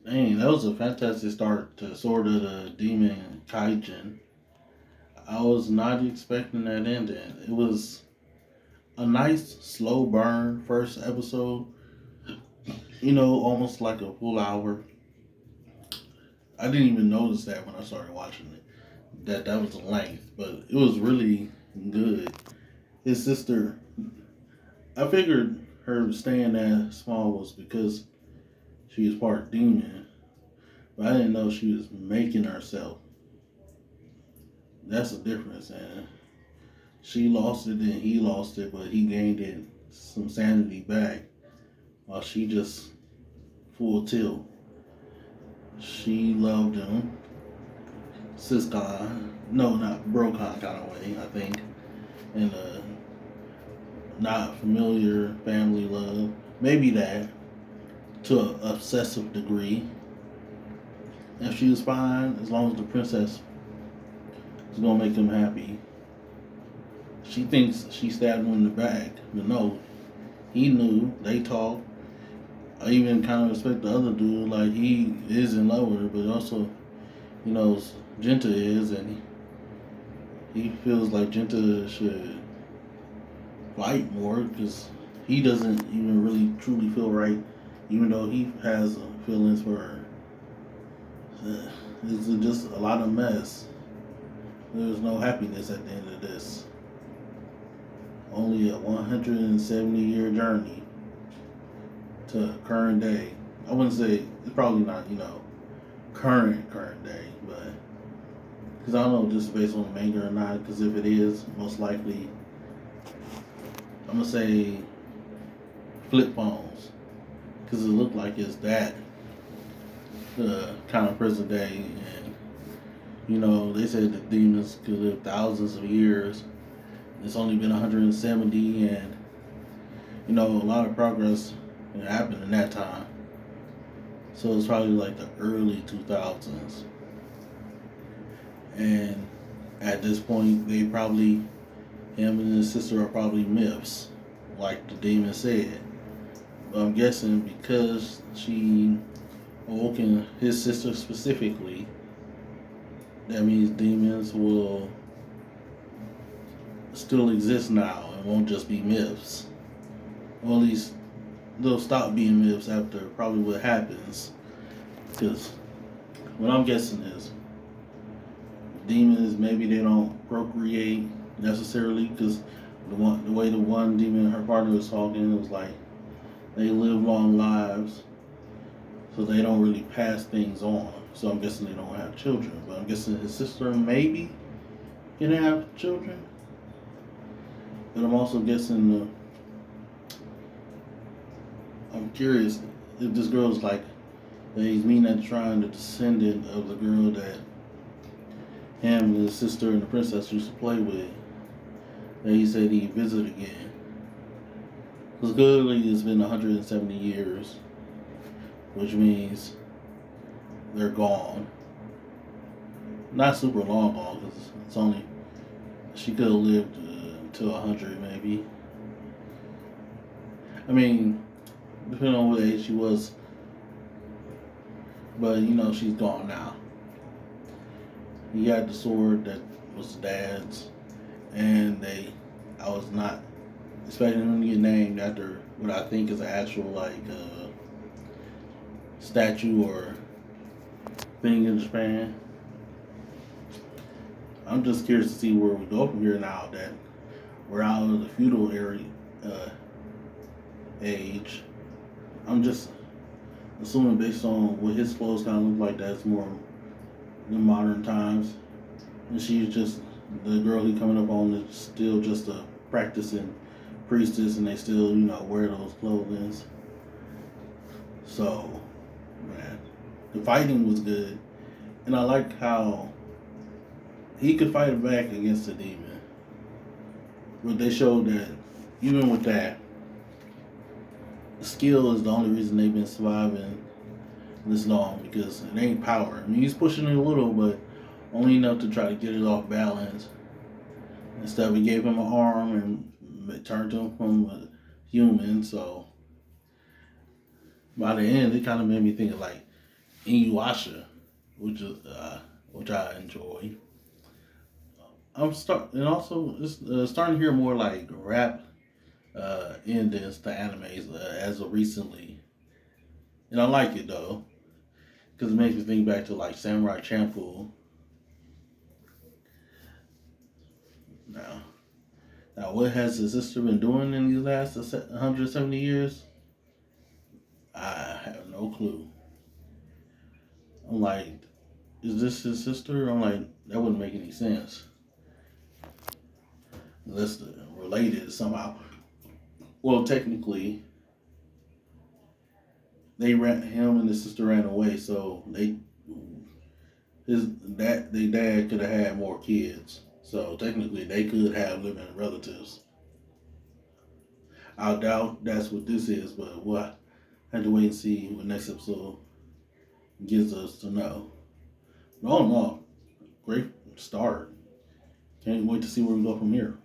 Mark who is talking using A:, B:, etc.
A: Dang, that was a fantastic start to Sword of the Demon Kijin. I was not expecting that ending. It was a nice slow burn first episode. Almost like a full hour. I didn't even notice that when I started watching it. That was the length, but it was really good. His sister, I figured her staying that small was because she was part demon, but I didn't know she was making herself. That's the difference, and she lost it and he lost it, but he gained it some sanity back, while she just full tilt. She loved him, Siscon, no, not Brocon kind of way, I think, and not familiar family love, maybe that to an obsessive degree. If she was fine, as long as the princess is gonna make him happy. She thinks she stabbed him in the back, but no, he knew. They talked. I even kind of respect the other dude. Like he is in love with her, but also he knows Genta is, and he feels like Genta should fight more because he doesn't even really truly feel right, even though he has feelings for her. It's just a lot of mess. There's no happiness at the end of this. Only a 170-year journey to current day. I wouldn't say it's probably not, current day, but because I don't know just based on the manga or not. Because if it is, most likely I'm gonna say flip phones because it looked like it's that kind of present day, and they said that demons could live thousands of years. It's only been 170, and a lot of progress happened in that time. So it's probably like the early 2000s. And at this point, him and his sister are probably myths, like the demon said. But I'm guessing because she awoken his sister specifically, that means demons will still exist now and won't just be myths. Or at least they'll stop being myths after probably what happens. Because what I'm guessing is demons, maybe they don't procreate necessarily because the way the one demon and her partner was talking, it was like they live long lives, so they don't really pass things on. So I'm guessing they don't have children. But I'm guessing his sister maybe can have children. But I'm also guessing I'm curious if this girl's like that he's meeting at the shrine, the descendant of the girl that him and his sister and the princess used to play with. That he said he visited again. Because clearly it's been 170 years, which means they're gone. Not super long gone, because it's only, she could have lived until 100 maybe. I mean, depending on what age she was, but she's gone now. He had the sword that was dad's, and I was not expecting him to get named after what I think is an actual statue or thing in Japan. I'm just curious to see where we go from here now that we're out of the feudal age. I'm just assuming based on what his clothes kind of look like that's more in modern times. And she's just the girl he coming up on is still just a practicing priestess, and they still wear those clothing. So man, the fighting was good, and I like how he could fight back against the demon. But they showed that even with that, skill is the only reason they've been surviving this long, because it ain't power. I mean, he's pushing it a little, but only enough to try to get it off balance. Instead, we gave him an arm and it turned him from a human. So by the end, it kind of made me think of like Inuyasha, which I enjoy. And also it's starting to hear more like rap endings to animes as of recently, and I like it though because it makes me think back to like Samurai Champloo. Now, now, what has his sister been doing in these last 170 years? I have no clue. I'm like, is this his sister? I'm like, that wouldn't make any sense unless they're related somehow. Well, technically, him and his sister ran away, so their dad could have had more kids. So technically, they could have living relatives. I doubt that's what this is, but we'll have to wait and see what next episode gives us to know. No, no, great start. Can't wait to see where we go from here.